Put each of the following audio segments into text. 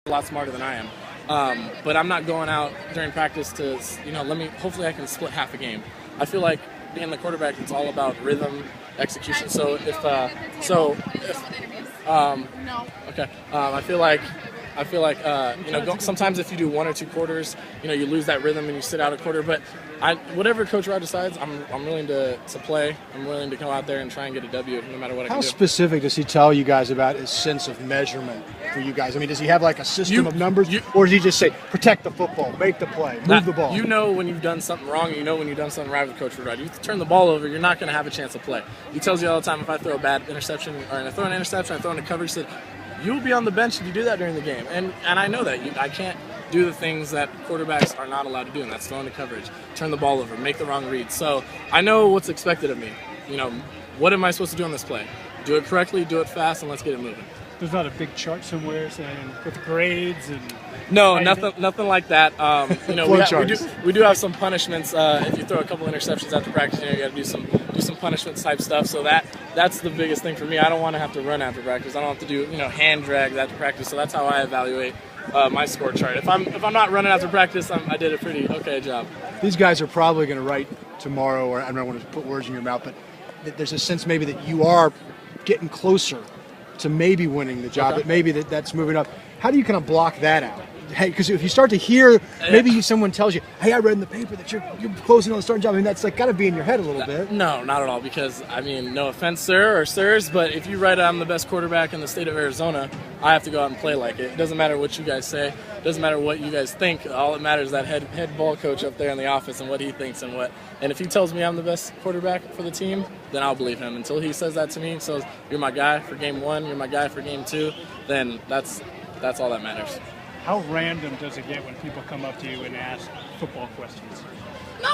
a lot smarter than I am. But I'm not going out during practice to, hopefully I can split half a game. I feel like being the quarterback, it's all about rhythm, execution. I feel like sometimes if you do 1 or 2 quarters, you lose that rhythm and you sit out a quarter. But whatever Coach Rod decides, I'm willing to play. I'm willing to go out there and try and get a W no matter what I can do. How specific does he tell you guys about his sense of measurement for you guys? I mean, does he have like a system of numbers, or does he just say, protect the football, make the play, move the ball? You know when you've done something wrong, you know when you've done something right with Coach Rod. You turn the ball over, you're not going to have a chance to play. He tells you all the time, if I throw a bad interception, or I throw an interception, I throw in a coverage, he said, you'll be on the bench if you do that during the game. And I know that. I can't do the things that quarterbacks are not allowed to do, and that's throwing the coverage, turn the ball over, make the wrong read. So I know what's expected of me. What am I supposed to do on this play? Do it correctly, do it fast, and let's get it moving. There's not a big chart somewhere saying with grades and... No, nothing like that. We do have some punishments. If you throw a couple interceptions after practice, you got to do some punishments type stuff. So that's the biggest thing for me. I don't want to have to run after practice. I don't have to do hand drags after practice. So that's how I evaluate my score chart. If I'm not running after practice, I did a pretty okay job. These guys are probably going to write tomorrow, or I don't want to put words in your mouth, but there's a sense maybe that you are getting closer to maybe winning the job, okay. That maybe that's moving up. How do you kind of block that out? Hey, because if you start to hear, maybe someone tells you, "Hey, I read in the paper that you're closing on the starting job." I mean, that's got to be in your head a little bit. No, not at all. Because no offense, sir or sirs, but if you write I'm the best quarterback in the state of Arizona, I have to go out and play like it. It doesn't matter what you guys say. It doesn't matter what you guys think. All that matters is that head ball coach up there in the office and what he thinks and what. And if he tells me I'm the best quarterback for the team, then I'll believe him. Until he says that to me, so you're my guy for game 1, you're my guy for game 2, then that's all that matters. How random does it get when people come up to you and ask football questions?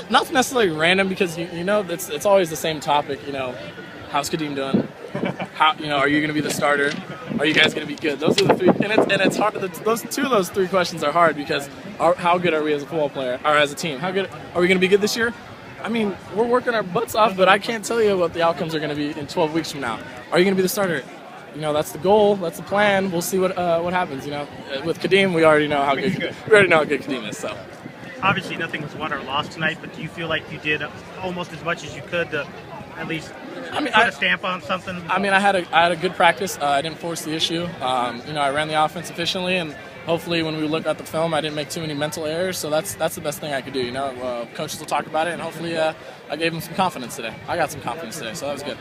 Not necessarily random, because it's always the same topic. How's Kadeem doing? Are you going to be the starter? Are you guys going to be good? Those are the 3, and it's hard. Those 3 questions are hard because how good are we as a football player or as a team? How good are we going to be good this year? We're working our butts off, but I can't tell you what the outcomes are going to be in 12 weeks from now. Are you going to be the starter? That's the goal. That's the plan. We'll see what happens. With Kadeem, we already know how good Kadeem is. So, obviously, nothing was won or lost tonight. But do you feel like you did almost as much as you could to at least put a stamp on something? I had a good practice. I didn't force the issue. I ran the offense efficiently, and hopefully, when we look at the film, I didn't make too many mental errors. So that's the best thing I could do. Coaches will talk about it, and hopefully, I gave them some confidence today. I got some confidence today, so that was good.